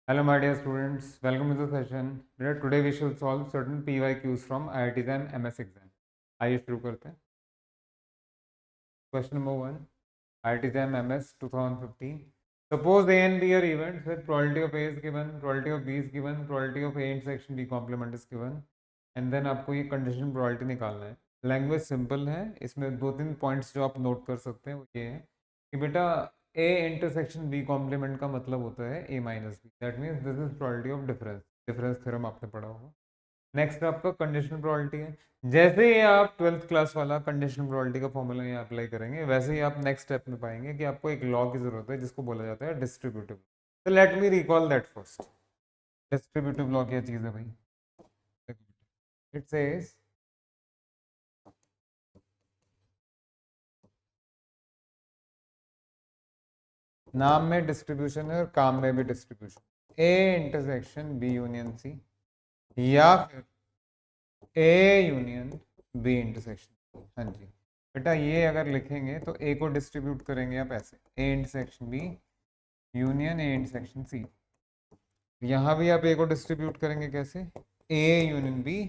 Hello, my dear students. Welcome to the session. Today we shall solve certain PYQs from IIT and MS exam. आइए शुरू करते हैं. Question number one. IIT exam MS 2015. Suppose A and B are events with probability of A is given, probability of B is given, probability of A intersection B complement is given, and then आपको ये condition probability निकालना है. Language simple है. इसमें दो तीन points जो आप नोट कर सकते हैं वो ये है कि बेटा ए इंटरसेक्शन बी कॉम्प्लीमेंट का मतलब होता है A minus B. That means this is probability of difference. Difference theorem आपने पढ़ा होगा. नेक्स्ट आपका कंडीशनल प्रोबेबिलिटी है. जैसे ही आप ट्वेल्थ क्लास वाला कंडीशनल प्रोबेबिलिटी का फॉर्मूला यहाँ अप्लाई करेंगे वैसे ही आप नेक्स्ट स्टेप में पाएंगे कि आपको एक लॉ की जरूरत है जिसको बोला जाता है डिस्ट्रीब्यूटिव. तो let me recall that first. Distributive law क्या चीज़ है भाई? इट सेज नाम में डिस्ट्रीब्यूशन है और काम में भी distribution. A intersection B union C या फिर ए यूनियन बी इंटरसेक्शन. हाँ जी बेटा, ये अगर लिखेंगे तो ए को डिस्ट्रीब्यूट करेंगे आप ऐसे, A intersection B union A intersection C. यहाँ भी आप ए को डिस्ट्रीब्यूट करेंगे कैसे? A union B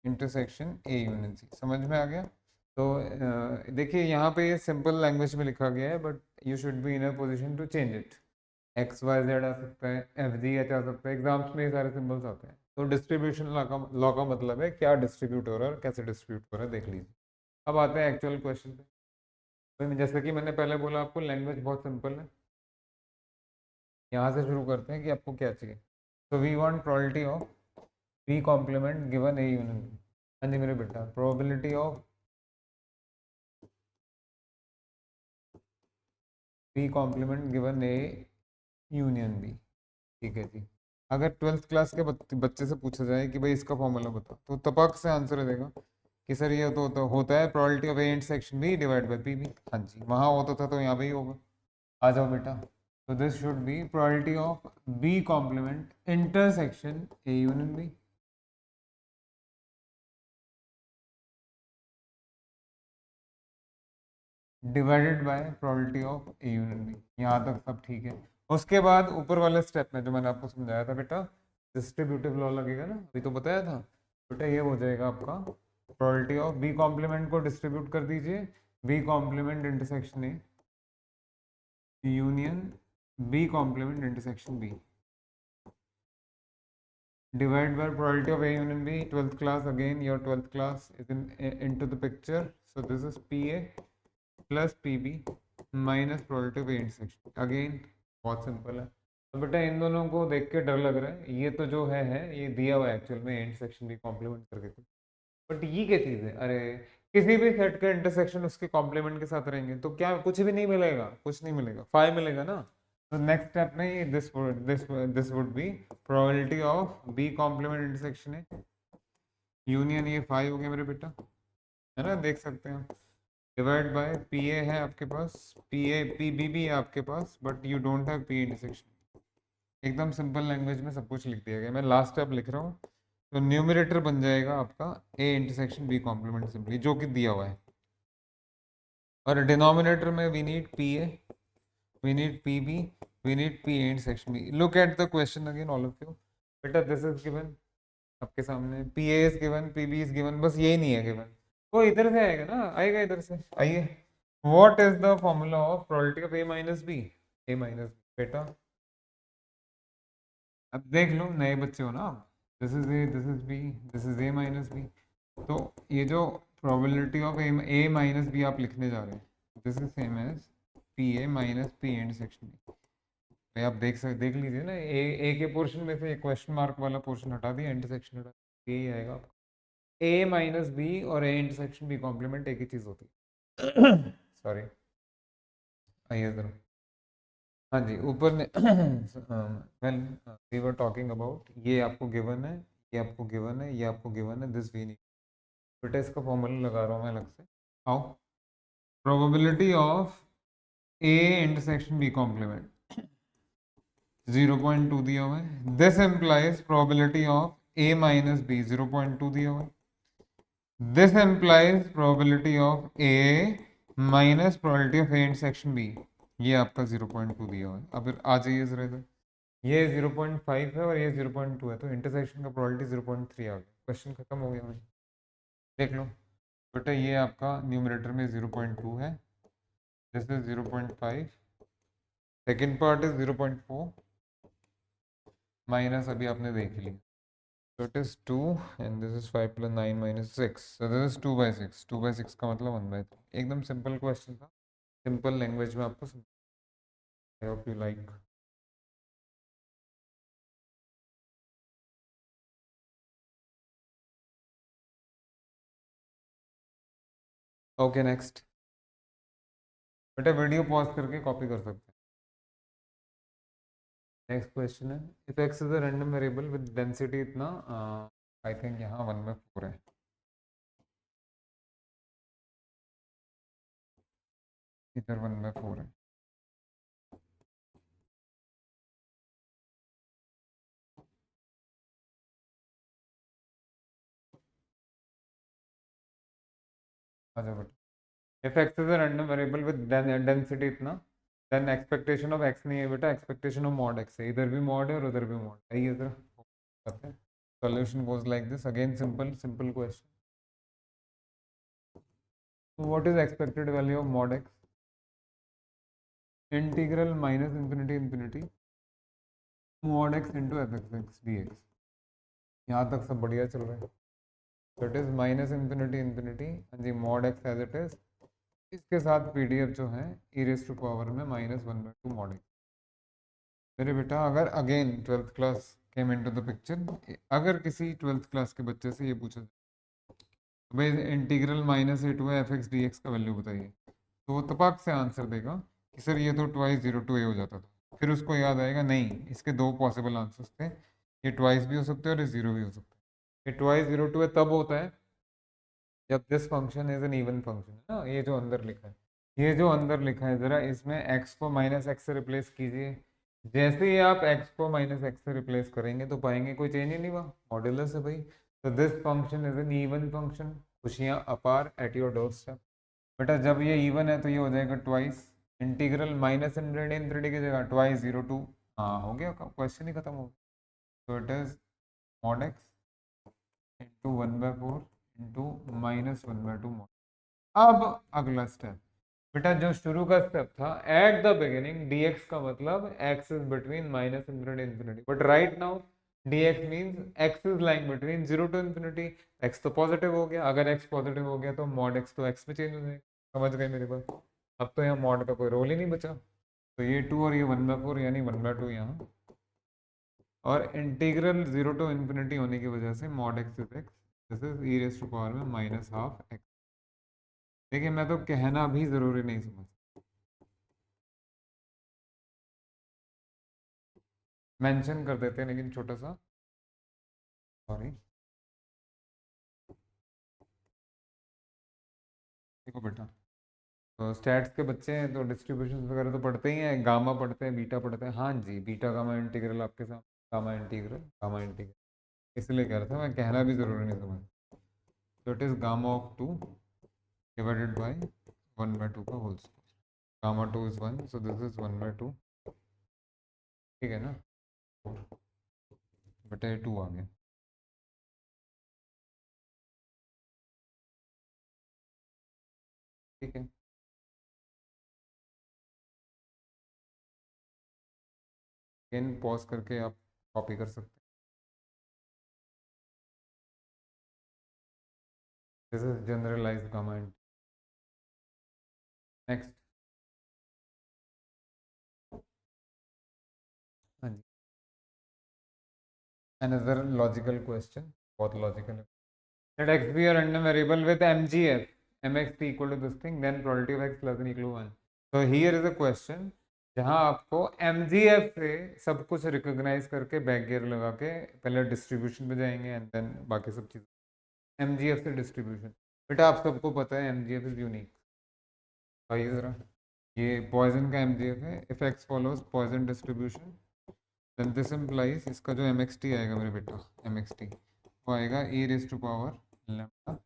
intersection A union C. समझ में आ गया? तो देखिए यहाँ पे ये सिंपल लैंग्वेज में लिखा गया है but you should be in a position to change it. X Y Z आ सकता है, एफ जी एच आ सकता है. एग्जाम्स में ये सारे सिंबल्स आते हैं. तो डिस्ट्रीब्यूशन लॉ का मतलब है क्या डिस्ट्रीब्यूट हो रहा है और कैसे डिस्ट्रीब्यूट हो रहा है, देख लीजिए. अब आते हैं एक्चुअल क्वेश्चन पे. जैसे कि मैंने पहले बोला आपको लैंग्वेज बहुत सिंपल है. यहाँ से शुरू करते हैं कि आपको क्या चाहिए. तो we want probability of B complement given A union B. हाँ जी मेरे बेटा, probability of B complement given A union B. ठीक है जी. अगर ट्वेल्थ क्लास के बच्चे से पूछा जाए कि भाई इसका फॉर्मूला बताओ तो तपक से आंसर देगा कि सर ये तो होता है probability of A intersection B divide by P B. हाँ जी, वहाँ होता था तो यहाँ पे ही होगा. आ जाओ बेटा. तो this should be probability of B complement intersection A union B divided by probability of A union B. यहाँ तक सब ठीक है. उसके बाद ऊपर वाले स्टेप में जो मैंने आपको समझाया था बेटा, डिस्ट्रीब्यूटिव लॉ लगेगा ना, अभी तो बताया था बेटा. ये हो जाएगा आपका प्रोबेबिलिटी ऑफ बी कॉम्प्लीमेंट को डिस्ट्रीब्यूट कर दीजिए, B complement intersection A union B complement intersection B divide by probability of A union B. Twelfth class, again your twelfth class is into the picture. So this is PA plus P B minus probability of A intersection. Again बहुत simple है. तो बेटा इन दोनों को देख के डर लग रहा है. ये तो जो है ये दिया हुआ है एक्चुअल में इंटरसेक्शन भी कॉम्प्लीमेंट करके कुछ. बट ये क्या चीज़ है? अरे किसी भी सेट का इंटरसेक्शन उसके कॉम्प्लीमेंट के साथ रहेंगे तो क्या कुछ भी नहीं मिलेगा? कुछ नहीं मिलेगा, फाइव मिलेगा ना. तो नेक्स्ट स्टेप में this would be probability of B complement intersection है यूनियन, ये फाइव हो गया मेरे बेटा, है ना, देख सकते हैं. डिवाइड बाय पी ए है आपके पास, पी ए पी बी भी है आपके पास, but you don't have P intersection. एकदम सिंपल लैंग्वेज में सब कुछ लिख दिया गया. मैं लास्ट स्टेप लिख रहा हूँ. तो न्यूमरेटर बन जाएगा आपका A intersection B complement simply, जो कि दिया हुआ है. और डिनोमिनेटर में we need P A, we need P B, we need P intersection B. Look at the question again all of you. बेटा दिस इज गिवन आपके सामने, P A is given, P B is given, बस यही नहीं है given. वो इधर से आएगा ना, आएगा इधर से. आइए, what is the formula of probability of A minus B? A minus बेटा अब देख लो, नए बच्चे हो ना आप. This is A, this is B, this is A minus B. तो ये जो probability of A minus B आप लिखने जा रहे हैं, this is same as P A minus P intersection B. भाई आप देख लीजिए ना, ए के पोर्शन में से क्वेश्चन मार्क वाला पोर्शन हटा दिया, इंटरसेक्शन हटा दिया, यही आएगा आपका. ए माइनस बी और ए इंटरसेक्शन बी कॉम्प्लीमेंट एक ही चीज़ होती है. सॉरी. आइए जरा. हाँ जी, ऊपर ने well we were talking about, ये आपको गिवन है, ये आपको गिवन है, ये आपको गिवन है, दिस वी नीड. बेटा इसका फॉर्मूला लगा रहा हूँ मैं अलग से. How? Probability of A intersection B complement 0.2 दिया हुआ है. This implies probability of A minus B 0.2 दिया हुआ है. This implies probability of A minus probability of A intersection B, ये आपका 0.2 दिया हुआ है. अब आ जाइए जरा इधर. ये 0.5 है और ये 0.2 है, तो इंटरसेक्शन का प्रोबेबिलिटी 0.3 आ गया। क्वेश्चन खत्म हो गया भाई। देख लो बेटा, ये आपका न्यूमरेटर में 0.2 है, this is 0.5, second part is 0.4 minus अभी आपने देख लिया, so it is 2 and this is 5 plus 9 minus 6, so this is 2 by 6, 2 by 6 का मतलब 1 by 3। एकदम सिंपल क्वेश्चन था, सिंपल लैंग्वेज में आपको समझ, I hope you like. Okay next बेटा, वीडियो पॉज करके कॉपी कर सकते हैं। नेक्स्ट क्वेश्चन है, if x is a random variable with density इतना, आई थिंक यहाँ 1 में 4 है, इधर 1 में 4 है। अच्छा बेटा, if x is a random variable with density इतना, then expectation of x नहीं है बेटा, expectation of mod x है, इधर भी mod है और उधर भी mod है, ये इधर करते हैं। Solution goes like this, again simple question. So what is expected value of mod x? Integral minus infinity mod x into fx dx। यहाँ तक सब बढ़िया चल रहा है। So it is minus infinity ji mod x as it is, इसके साथ PDF जो है e raised to power में -1/2 mod x। मेरे बेटा, अगर again 12th class came into the picture, अगर किसी 12th क्लास के बच्चे से ये पूछा भाई integral -a2 F x D x का वैल्यू बताइए, तो वो तपाक से आंसर देगा कि सर ये तो ट्वाइस 0 to a हो जाता था। फिर उसको याद आएगा नहीं, इसके दो पॉसिबल आंसर्स थे, ये ट्वाइस भी हो सकते हैं और ये जीरो भी हो सकता है। ये ट्वाइस 0 to a तब होता है जब this function is an even function है ना, ये जो अंदर लिखा है, ये जो अंदर लिखा है, जरा इसमें x को -x से रिप्लेस कीजिए। जैसे ही आप x को -x से रिप्लेस करेंगे तो पाएंगे कोई चेंज ही नहीं हुआ, मॉड्यूलस है भाई। तो this function is an even function, खुशियां अपार एट योर डोर स्टेप। बेटा जब ये इवन है तो ये हो जाएगा ट्वाइस, इंटीग्रल -100 की जगह ट्वाइस 0 to, हाँ हो गया, क्वेश्चन ही खत्म हो गया। तो it is mod x into 1/4 into -1/2 mod। अब अगला स्टेप बेटा, जो शुरू का स्टेप था एट द बिगिनिंग dx का मतलब x is between -∞ but right now dx means x is lying between 0 to ∞। x तो पॉजिटिव हो गया, अगर x पॉजिटिव हो गया तो mod x तो x में चेंज हो जाएगा। समझ गए मेरी बात? अब तो यहाँ mod का कोई रोल ही नहीं बचा, तो ये 2 और ये 1/4 यानी 1/2 यहाँ, और इंटीग्रल 0 to ∞ होने की वजह से mod x is x, this is e raise to power में -12 x। देखिए मैं तो कहना भी जरूरी नहीं समझ, मेंशन कर देते हैं लेकिन छोटा सा, सॉरी। देखो बेटा, तो स्टैट्स के बच्चे हैं तो डिस्ट्रीब्यूशन वगैरह तो पढ़ते ही हैं, गामा पढ़ते हैं, बीटा पढ़ते हैं, हाँ जी बीटा गामा इंटीग्रल आपके साथ, गामा इंटीग्रल इसलिए कह रहा था, मैं कहना भी जरूरी नहीं समझ। तो it is gamma of 2 divided by 1/2 का whole square, gamma 2 is 1, so this is 1/2, ठीक है ना। बेटा ये 2 आ गया, ठीक है। इन पॉज करके आप कॉपी कर सकते हैं, this is generalized gamma. Next, हाँ जी, अनदर लॉजिकल क्वेश्चन, बहुत लॉजिकल है। Let x be a random variable with mgf, mxt equal to this thing, then probability of x less than equal to 1। So here is a question जहां आपको mgf से सब कुछ recognise करके back gear लगा के पहले डिस्ट्रीब्यूशन पे जाएंगे एंड देन बाकी सब चीज़। mgf से डिस्ट्रीब्यूशन, बेटा आप सबको पता है mgf इज यूनिक, भाई जरा, ये पॉइजन का mgf है, if x follows Poisson distribution then this implies, इसका जो mxt आएगा मेरे बेटा, mxt वो आएगा e raise to power lambda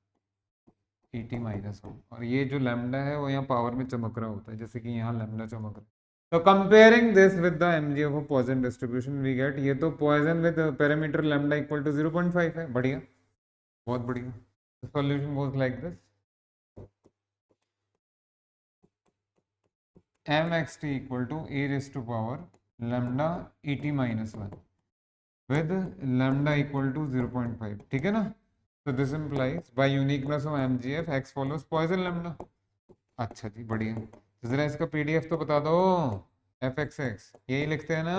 t minus 1, और ये जो लैम्डा है वो यहाँ पावर में चमक रहा होता है, जैसे कि यहाँ लैम्डा चमक रहा है। So comparing this with the mg of a Poisson distribution we get, ये तो Poisson with parameter lambda equal to 0.5 है, बढ़िया, बहुत बढ़िया. The solution goes like this. mxt equal to a raised to power lambda et minus 1 with lambda equal to 0.5, ठीक है ना. So this implies by uniqueness of mgf x follows Poisson lambda. अच्छा जी, बढ़िया. तो जरा इसका पीडीएफ तो बता दो. एफ एक्स एक्स यही लिखते हैं ना,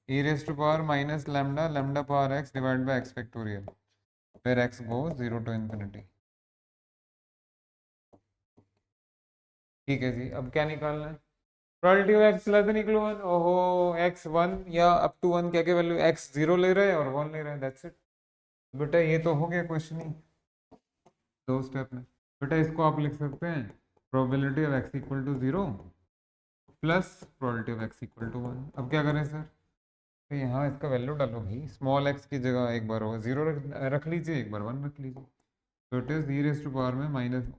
e raise to power minus lambda lambda power x divide by x factorial, where x goes 0 to infinity. ठीक है जी, अब क्या निकालना है? Probability of x less than equal 1. ओहो, एक्स 1 या अप टू 1 क्या क्या वैल्यू, एक्स 0 ले रहा है और 1 ले रहा है, दैट्स इट. बेटा ये तो हो गया क्वेश्चन ही, दो स्टेप में. बेटा इसको आप लिख सकते हैं probability of x equal to 0 plus probability of x equal to 1. अब क्या करें सर? तो यहाँ इसका वैल्यू डालो भाई, स्मॉल एक्स की जगह एक बार हो 0 रख लीजिए, एक बार 1 रख लीजिए. तो it is E raise to power में minus,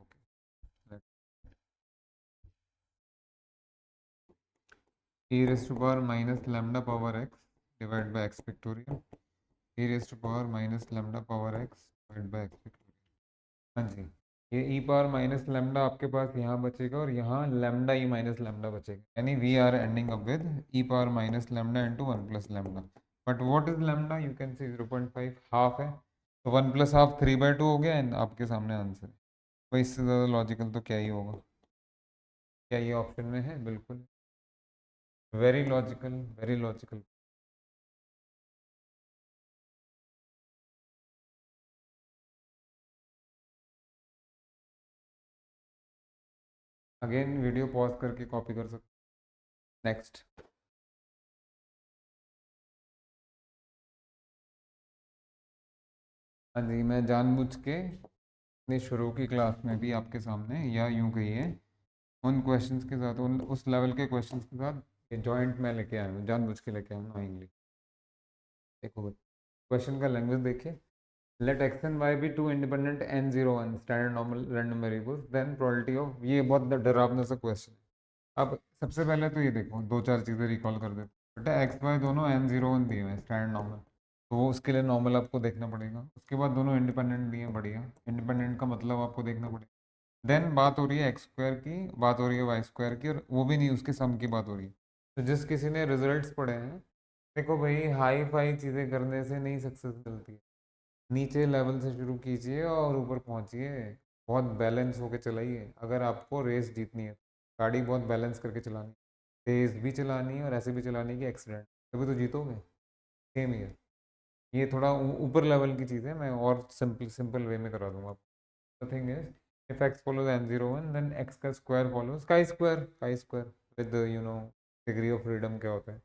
E raise to power minus lambda power x divide by x factorial, E raise to power minus lambda power x divide by x factorial. हाँ जी, ये ई power minus lambda आपके पास यहाँ बचेगा और यहाँ lambda E minus lambda बचेगा, यानी we are ending up with e power minus lambda into 1 plus lambda. But what is lambda? You can see 0.5, half है. तो 1 प्लस हाफ 3/2 हो गया एंड आपके सामने आंसर. तो इससे ज़्यादा लॉजिकल तो क्या ही होगा. क्या ये ऑप्शन में है? बिल्कुल, very logical, very logical. Again video pause करके कॉपी कर सकते. नेक्स्ट. हाँ जी, मैं जानबूझ के अपनी शुरू की क्लास में भी आपके सामने, या यूं कहिए उन क्वेश्चंस के साथ, उन उस लेवल के क्वेश्चंस के साथ जॉइंट में लेके आया हूँ, जानबूझ के लेके आया हूँ इंग्लिश. देखो क्वेश्चन का लैंग्वेज देखिए. Let x and y be two independent n01 standard normal random variables, then probability of, ये बहुत डरावना सा क्वेश्चन है. अब सबसे पहले तो ये देखो, दो चार चीज़ें रिकॉल कर देते. बेटा एक्स वाई दोनों n01 दिए हुए हैं स्टैंडर्ड नॉर्मल, तो वो उसके लिए नॉर्मल आपको देखना पड़ेगा. उसके बाद दोनों इंडिपेंडेंट दिए हैं, बढ़िया. इंडिपेंडेंट का मतलब आपको देखना पड़ेगा. देन बात हो रही है एक्स स्क्वायर की, बात हो रही है वाई स्क्वायर की, और वो भी नहीं, उसके सम की बात हो रही है. तो जिस किसी ने रिजल्ट्स पढ़े हैं, देखो भाई हाई फाई चीज़ें करने से नहीं सक्सेस मिलती है. नीचे लेवल से शुरू कीजिए और ऊपर पहुंचिए. बहुत बैलेंस होके चलाइए अगर आपको रेस जीतनी है. गाड़ी बहुत बैलेंस करके चलानी, तेज भी चलानी है और ऐसे भी चलानी है कि एक्सीडेंट, तभी तो जीतोगे. सेम ईयर, ये थोड़ा ऊपर लेवल की चीज़ है, मैं और सिंपल सिंपल वे में करा दूंगा. The thing is, if x follows n01, then x का square follows chi square with the degree of freedom क्या होता है.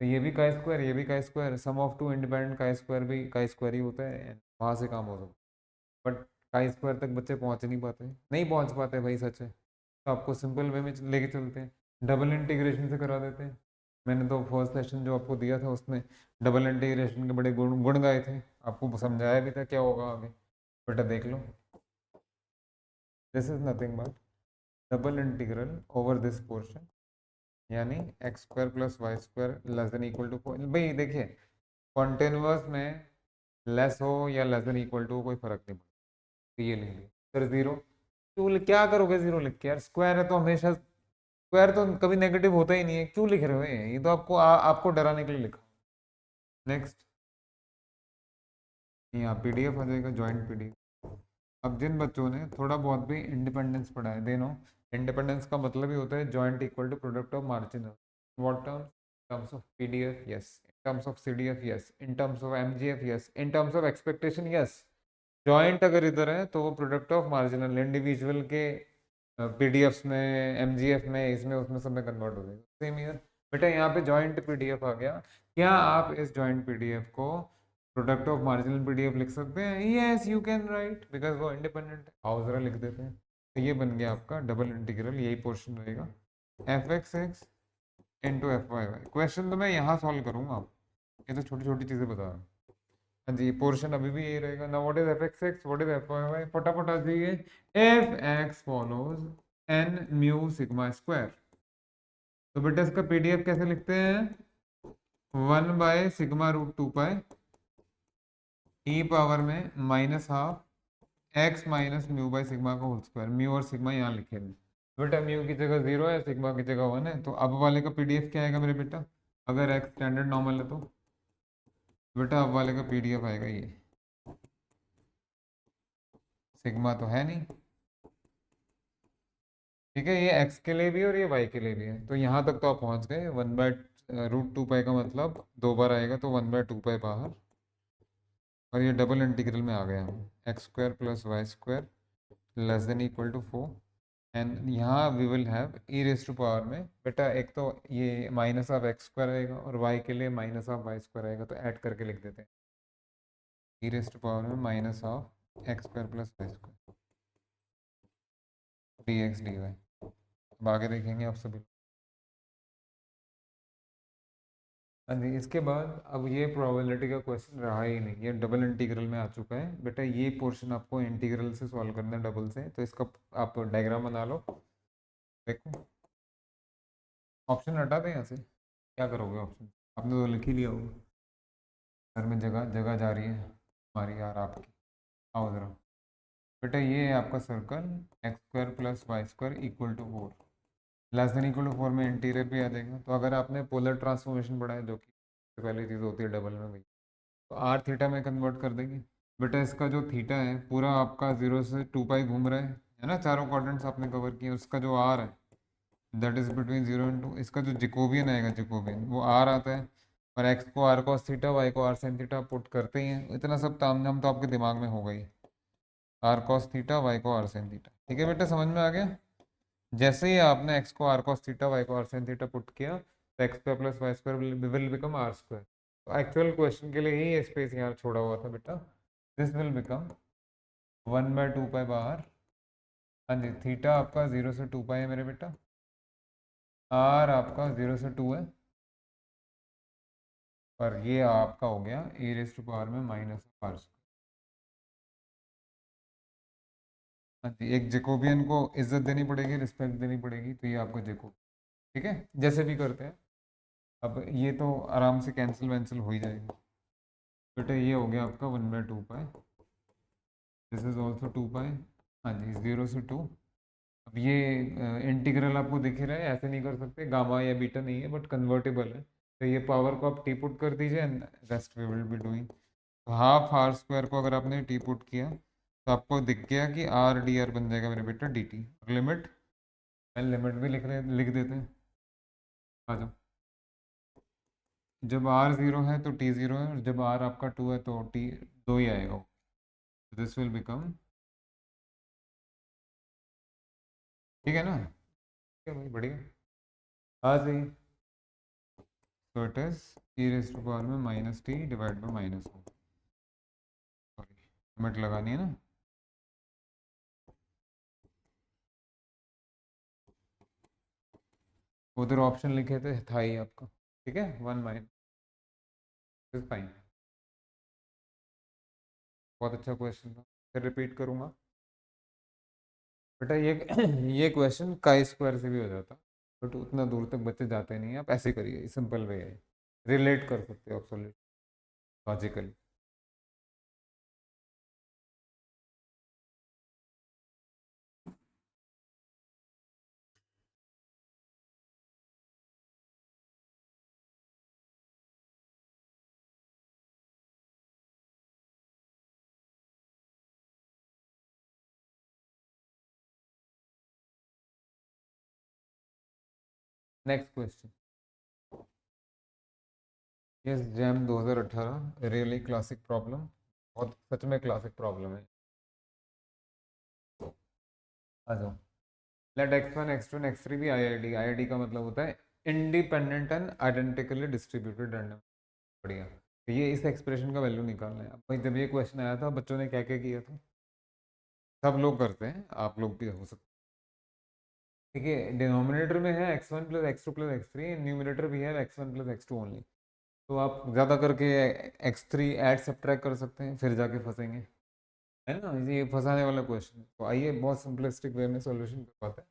तो ये भी chi स्क्वायर, ये भी chi square, sum of two independent chi square भी chi स्क्वायर ही होता है. वहाँ से काम हो सकता है, बट chi स्क्वायर तक बच्चे पहुँच नहीं पाते, नहीं पहुँच पाते भाई, सच है. तो आपको सिंपल वे में लेके चलते हैं, डबल इंटीग्रेशन से करा देते हैं. मैंने तो फर्स्ट सेशन जो आपको दिया था उसमें डबल इंटीग्रेशन के बड़े गुण गुण गाए थे, आपको समझाया भी था क्या होगा आगे. बेटा देख लो, this is nothing but double integral over this portion, यानी X square plus Y square less than equal to. भाई देखिए, कॉन्टिन्यूअस में लेस हो या लेस देन इक्वल टू कोई फर्क नहीं पड़ता. तो ये लिख लिया. फिर जीरो, क्यों क्या करोगे जीरो लिख के यार? स्क्वायर है तो हमेशा, स्क्वायर तो कभी नेगेटिव होता ही नहीं है, क्यों लिख रहे हो? ये तो आपको आपको डराने के लिए लिखा. नेक्स्ट, यहाँ पीडीएफ आ जाएगा, जॉइंट पीडीएफ. अब जिन बच्चों ने थोड़ा बहुत भी इंडिपेंडेंस पढ़ा है, दे नो इंडिपेंडेंस का मतलब ही होता है joint equal to product of marginal. What terms? Terms of PDF yes, in terms of CDF yes, in terms of MGF yes, in terms of expectation yes. Joint अगर इधर है तो वो प्रोडक्ट ऑफ मार्जिनल इंडिविजुअल के PDFs में, MGF में, इसमें उसमें सब में कन्वर्ट हो जाएगा. Same year. बेटा यहाँ पे जॉइंट पीडीएफ आ गया, क्या आप इस जॉइंट पीडीएफ को प्रोडक्ट ऑफ मार्जिनल पीडीएफ लिख सकते हैं? Yes you can write, because वो इंडिपेंडेंट है. आओ जरा लिख देते हैं. तो ये बन गया आपका डबल इंटीग्रल, यही पोर्शन रहेगा, f x x into f y y. Question तो मैं यहाँ सॉल्व करूंगा, ये तो छोटी छोटी चीज़ें बता रहा हूँ. हाँ जी, पोर्शन अभी भी यही रहेगा ना. What is f x x, what is f y y, फटाफट आ जाइए. F x follows N mu sigma square, तो बेटा इसका पीडीएफ कैसे लिखते हैं? 1/σ√2π ई पावर में -12 x minus mu by sigma का होल स्क्वायर। म्यू और सिग्मा यहाँ लिखे हैं बेटा, म्यू की जगह 0 है, सिग्मा की जगह 1 है। तो अब वाले का पीडीएफ क्या आएगा मेरे बेटा, अगर एक्स स्टैंडर्ड नॉर्मल है तो? बेटा अब वाले का पीडीएफ आएगा ये, सिग्मा तो है नहीं, ठीक है, ये एक्स के लिए भी है और ये वाई के लिए भी है। तो यहाँ तक तो आप पहुँच गए। 1/√2π का मतलब 2 बार आएगा तो 1/2π बाहर, और ये डबल इंटीग्रल में आ गया हम, x² + y² < <4। एंड यहाँ we will have e raise to power में बेटा, एक तो ये -(x²) आएगा और y के लिए -(y²) आएगा, तो ऐड करके लिख देते हैं ई रेस टू पावर में -(x² + y²) dx dy। अब आगे देखेंगे आप सभी। हाँ जी, इसके बाद अब ये प्रोबेबिलिटी का क्वेश्चन रहा ही नहीं, ये डबल इंटीग्रल में आ चुका है बेटा। ये पोर्शन आपको इंटीग्रल से सॉल्व करना है, डबल से। तो इसका आप डायग्राम बना लो। देखो ऑप्शन हटा दें यहाँ से, क्या करोगे ऑप्शन? आपने तो लिख ही लिया होगा। घर में जगह जगह जा रही है हमारी यार आपकी। आओ जरा बेटा, ये है आपका सर्कल, x² + y² = 4, << (4) में इंटीरियर भी आ जाएगा। तो अगर आपने पोलर ट्रांसफॉर्मेशन पढ़ा है, जो कि पहली चीज़ होती है डबल में भाई, तो आर थीटा में कन्वर्ट कर देंगे बेटा। इसका जो थीटा है पूरा आपका 0 से 2π घूम रहा है ना, चारों क्वाड्रेंट्स आपने कवर किए। उसका जो आर है दैट इज बिटवीन 0 एंड 2, इसका जो जिकोबियन आएगा, जिकोबियन वो आर आता है। और एक्स को आर कॉस थीटा, वाई को आर साइन थीटा पुट करते ही हैं। इतना सब ताम झाम तो आपके दिमाग में हो गई, आर कॉस थीटा, वाई को आर साइन थीटा, ठीक है बेटा, समझ में आ गया। जैसे ही आपने एक्स को आर कॉस थीटा, वाई को आर साइन थीटा पुट किया, तो x² + y² will become r²। तो एक्चुअल क्वेश्चन के लिए ही ये स्पेस यहाँ छोड़ा हुआ था बेटा। दिस विल बिकम 1/2π बाहर। हाँ जी, थीटा आपका 0 से 2π है मेरे बेटा, आर आपका 0 से 2 है, और ये आपका हो गया e⁻⁻ में -r²। हाँ जी, एक जेकोबियन को इज्जत देनी पड़ेगी, रिस्पेक्ट देनी पड़ेगी, तो ये आपका जेको, ठीक है, जैसे भी करते हैं। अब ये तो आराम से कैंसिल वैंसिल हो ही जाएगा बेटा। ये हो गया आपका 1/2π, दिस इज ऑल्सो 2π। हाँ जी, 0 से 2। अब ये इंटीग्रल आपको दिख ही रहा है, ऐसे नहीं कर सकते, गामा या बीटा नहीं है बट कन्वर्टेबल है। तो ये पावर को आप टी पुट कर दीजिए and rest we will be doing. तो ½ r² को अगर आपने टी पुट किया तो आपको दिख गया कि r/dr बन जाएगा मेरे बेटा dt। लिमिट, मैं लिमिट भी लिख देते हैं, आ जाओ। जब r 0 है तो t 0 है, और जब r आपका 2 है तो t 2 ही आएगा। दिस विल बिकम, ठीक है ना, ठीक है भाई, बढ़िया। हाँ जी, तो इट इज e⁻⁻ में -t divide by -1। Sorry, limit लगानी है ना। उधर ऑप्शन लिखे थे, था ही आपका, ठीक है, 1 इज फाइन। बहुत अच्छा क्वेश्चन था, फिर रिपीट करूंगा बेटा। ये ये क्वेश्चन chi² से भी हो जाता, बट उतना दूर तक बच्चे जाते नहीं हैं। आप ऐसे करिए, सिंपल वे है, रिलेट कर सकते हो आप solution logically. Next question, yes jam 2018, really classic problem, बहुत सच में क्लासिक प्रॉब्लम है। आ जाओ। Late x1 x2 and x3 भी IID। IID का मतलब होता है independent and identically distributed random. बढ़िया। तो ये इस एक्सप्रेशन का वैल्यू निकालना है। अब भाई जब ये क्वेश्चन आया था बच्चों ने क्या क्या किया था? सब लोग करते हैं, आप लोग भी हो सकते हैं। ठीक है, डिनोमिनेटर में है x1 + x2 + x3, न्यूमिनेटर भी है x1 + x2 ओनली। तो आप ज़्यादा करके x3 ऐड सब्ट्रैक्ट कर सकते हैं, फिर जाके फंसेंगे, है ना, ये फंसाने वाला क्वेश्चन। तो आइए बहुत सिंपलिस्टिक वे में सॉल्यूशन करवाते हैं।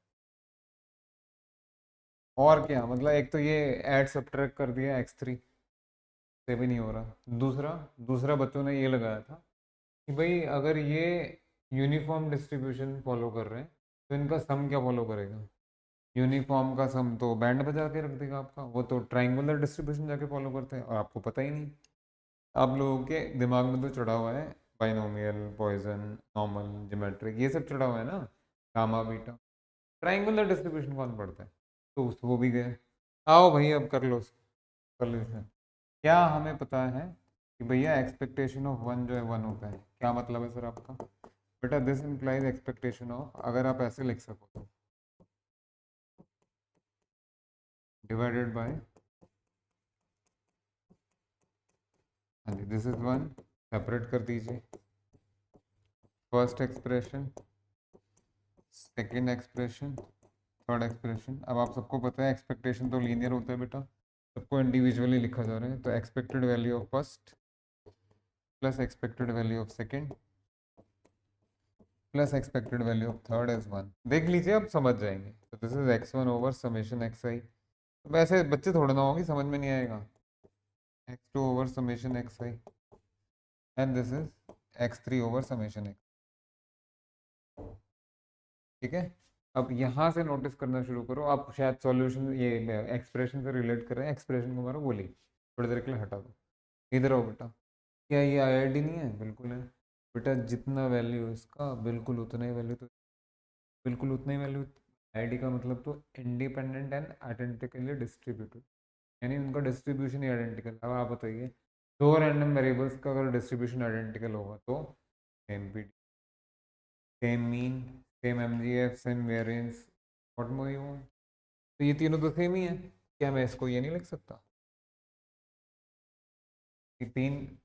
और क्या मतलब, एक तो ये ऐड सब्ट्रैक्ट कर दिया x3 से भी नहीं हो रहा। दूसरा दूसरा बच्चों ने ये लगाया था कि भाई अगर ये यूनिफॉर्म डिस्ट्रीब्यूशन फॉलो कर रहे हैं तो इनका सम क्या फॉलो करेगा। यूनिफॉर्म का सम तो बैंड बजा के रख देगा आपका, वो तो ट्राइंगुलर डिस्ट्रीब्यूशन जाके फॉलो करते हैं और आपको पता ही नहीं। आप लोगों के दिमाग में तो चढ़ा हुआ है बाइनोमियल, पॉइजन, नॉर्मल, ज्योमेट्रिक, ये सब चढ़ा हुआ है ना, गामा बीटा। ट्राइंगुलर डिस्ट्रीब्यूशन कौन पढ़ता है। तो वो भी गए। आओ भाई अब कर लो सोल्यूशन। क्या हमें पता है कि भैया एक्सपेक्टेशन ऑफ वन जो है वन होता है। क्या मतलब है सर आपका। बेटा दिस इंप्लाइज एक्सपेक्टेशन ऑफ, अगर आप ऐसे लिख सको तो, डिवाइडेड बाय, हाँ जी दिस इज वन, सेपरेट कर दीजिए। First expression, second expression, third expression. अब आप सबको पता है एक्सपेक्टेशन तो लीनियर होता है बेटा, सबको इंडिविजुअली लिखा जा रहा है। तो expected value of first plus expected value of second plus expected value of third is one. देख लीजिए आप समझ जाएंगे। तो this is x1 over summation xi। वैसे बच्चे थोड़े ना होंगे, समझ में नहीं आएगा। x2 over summation xi and this is x3 over summation x। ठीक है। अब यहाँ से नोटिस करना शुरू करो। आप शायद सॉल्यूशन ये एक्सप्रेशन से रिलेट कर रहे हैं, एक्सप्रेशन को मारो बोली थोड़ी देर के लिए हटा दो। इधर आओ बेटा। क्या ये आईआईडी नहीं है। बिल्कुल है बेटा, जितना वैल्यू है इसका बिल्कुल उतना ही वैल्यू, तो बिल्कुल उतना ही वैल्यू। आईआईडी का मतलब तो इंडिपेंडेंट एंड आइडेंटिकली डिस्ट्रीब्यूटेड, यानी उनका डिस्ट्रीब्यूशन ही आइडेंटिकल। अब आप बताइए दो रैंडम वेरिएबल्स का अगर डिस्ट्रीब्यूशन आइडेंटिकल होगा तो same P, same mean, same MGF, same variance, what more you want. तो ये तीनों तो सेम ही है। क्या मैं इसको ये नहीं लिख सकता कि तीन,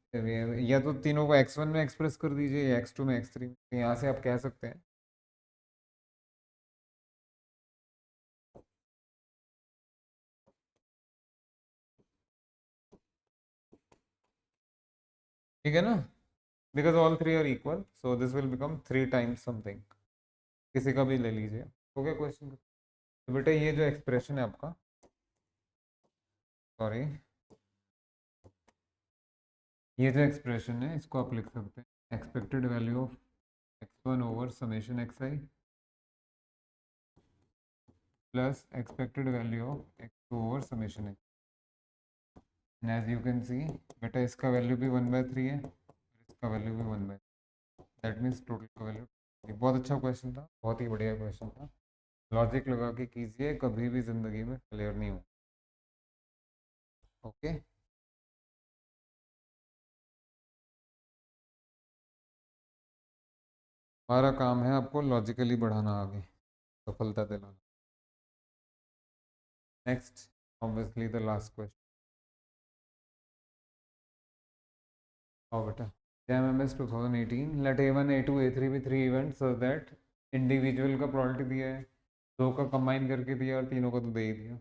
या तो तीनों को x1 में एक्सप्रेस कर दीजिए या x2 में, x3 में। तो यहाँ से आप कह सकते हैं, ठीक है ना, because all three are equal so this will become three times something. किसी का भी ले लीजिए। हो गया क्वेश्चन। तो बेटा ये जो एक्सप्रेशन है आपका, सॉरी, ये जो एक्सप्रेशन है इसको आप लिख सकते हैं expected value of x1 over summation xi plus expected value of x2 over summation x। As you can see बेटा इसका वैल्यू भी 1/3 है, इसका वैल्यू भी 1/3, दैट मीन्स टोटल का वैल्यू। बहुत अच्छा क्वेश्चन था, बहुत ही बढ़िया क्वेश्चन था। लॉजिक लगा के कीजिए, कभी भी ज़िंदगी में क्लियर नहीं हो। ओके। हमारा काम है आपको लॉजिकली बढ़ाना आगे, सफलता दिलाना। Next, obviously the last question. आओ बेटा। JMMS 2018, let A1 A2 A3 भी three event so that, individual का प्रोबेबिलिटी दिया है, दो का कंबाइन करके दिया और तीनों का तो दे ही दिया।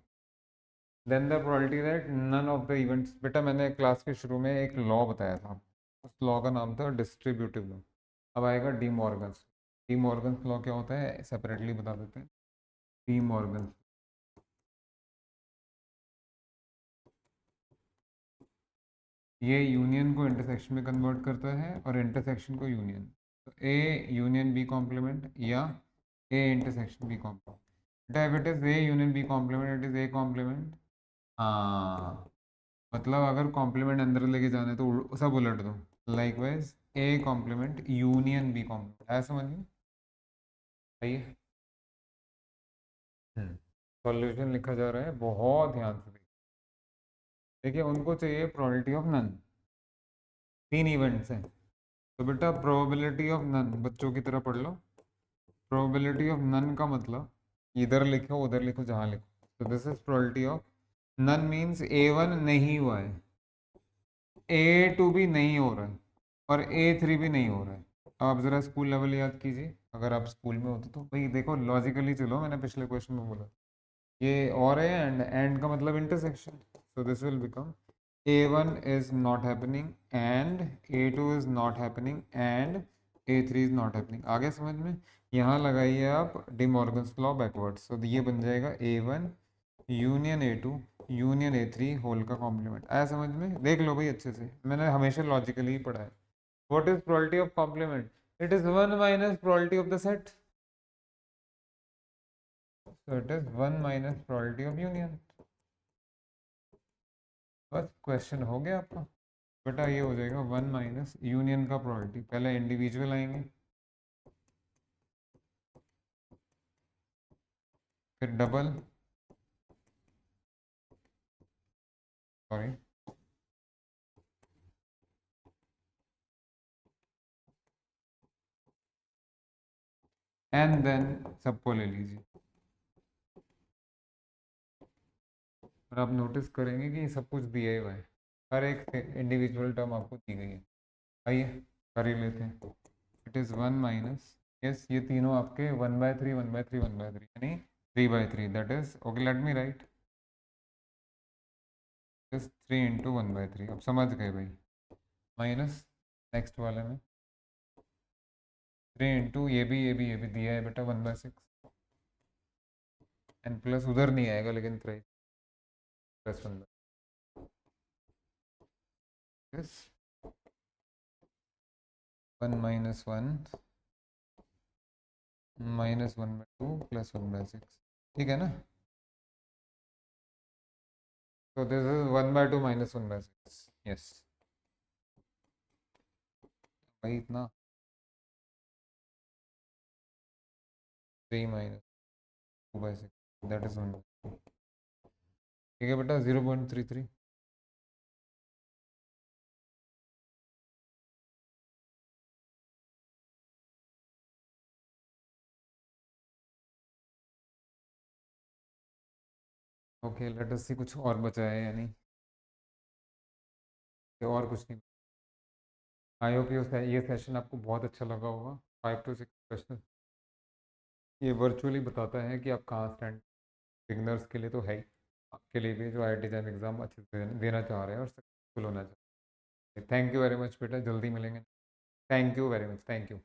Then the probability that none of the events, बेटा मैंने क्लास के शुरू में एक लॉ बताया था, उस लॉ का नाम था डिस्ट्रीब्यूटिव लॉ। अब आएगा D Morgan's. D Morgan's law क्या होता है सेपरेटली बता देते हैं। डी मॉर्गन्स, ये यूनियन को इंटरसेक्शन में कन्वर्ट करता है और इंटरसेक्शन को यूनियन। तो ए यूनियन बी कॉम्प्लीमेंट या A intersection B complement. If it is A union B complement it is A complement. हाँ, मतलब अगर कॉम्प्लीमेंट अंदर लेके जाना है तो सब उलट दो। Likewise A complement union B complement, ऐसा समझ में आइए। सॉल्यूशन लिखा जा रहा है, बहुत ध्यान से देखिए। देखिए उनको चाहिए प्रोबेबिलिटी ऑफ नन, तीन इवेंट्स हैं। तो बेटा प्रोबेबिलिटी ऑफ नन बच्चों की तरह पढ़ लो। प्रोबेबिलिटी ऑफ नन का मतलब इधर लिखो उधर लिखो जहाँ लिखो। तो this is probability of none, means A1 नहीं हुआ है, A2 भी नहीं हो रहा है और A3 भी नहीं हो रहा है। अब आप ज़रा स्कूल लेवल याद कीजिए, अगर आप स्कूल में होते तो भाई देखो लॉजिकली चलो, मैंने पिछले क्वेश्चन में बोला ये और है एंड, एंड का मतलब intersection. So this will become A1 is not happening and A2 is not happening and A3 is not happening। आगे समझ में। यहाँ लगाइए आप डी मॉर्गन्स लॉ बैकवर्ड्स, तो ये बन जाएगा A1 union A2 union A3 whole का कॉम्प्लीमेंट। आया समझ में? देख लो भाई अच्छे से, मैंने हमेशा लॉजिकली ही पढ़ा है। What is probability of complement? It is 1 minus probability of the set, so it is 1 minus probability of union. बस क्वेश्चन हो गया आपका बेटा, ये हो जाएगा 1 माइनस यूनियन का प्रोबेबिलिटी। पहले इंडिविजुअल आएंगे, फिर डबल, सॉरी, एंड देन सबको ले लीजिए। और आप नोटिस करेंगे कि सब कुछ दिया ही हुआ है, हर एक इंडिविजुअल टर्म आपको दी गई है। आइए कर ही लेते हैं। इट इज़ 1 माइनस, यस ये तीनों आपके 1/3 1/3 1/3 यानी 3/3, that is okay. Let me right this 3 into 1/3। अब समझ गए भाई? माइनस नेक्स्ट वाले में 3 इंटू ये भी दिया है बेटा 1/6, एंड प्लस उधर नहीं आएगा लेकिन प्लस 1 माइनस 1 माइनस 1/2 प्लस 1/6, ठीक है ना? तो दिस इज 1/2 माइनस 1/6, यस भाई इतना। 3 माइनस 2/6 दैट इज 1, ठीक है बेटा 0.33। ओके लेट अस सी कुछ और बचा है या नहीं, या और कुछ नहीं। आई होप ये सेशन आपको बहुत अच्छा लगा होगा। 5 to 6 क्वेश्चन ये वर्चुअली बताता है कि आप कहाँ स्टैंड। बिगनर्स के लिए तो है ही, आपके लिए भी जो IIT जैम एग्ज़ाम अच्छे से देना चाह रहे हैं और सक्सेसफुल होना चाह रहे हैं। थैंक यू वेरी मच बेटा, जल्दी मिलेंगे। Thank you very much, thank you.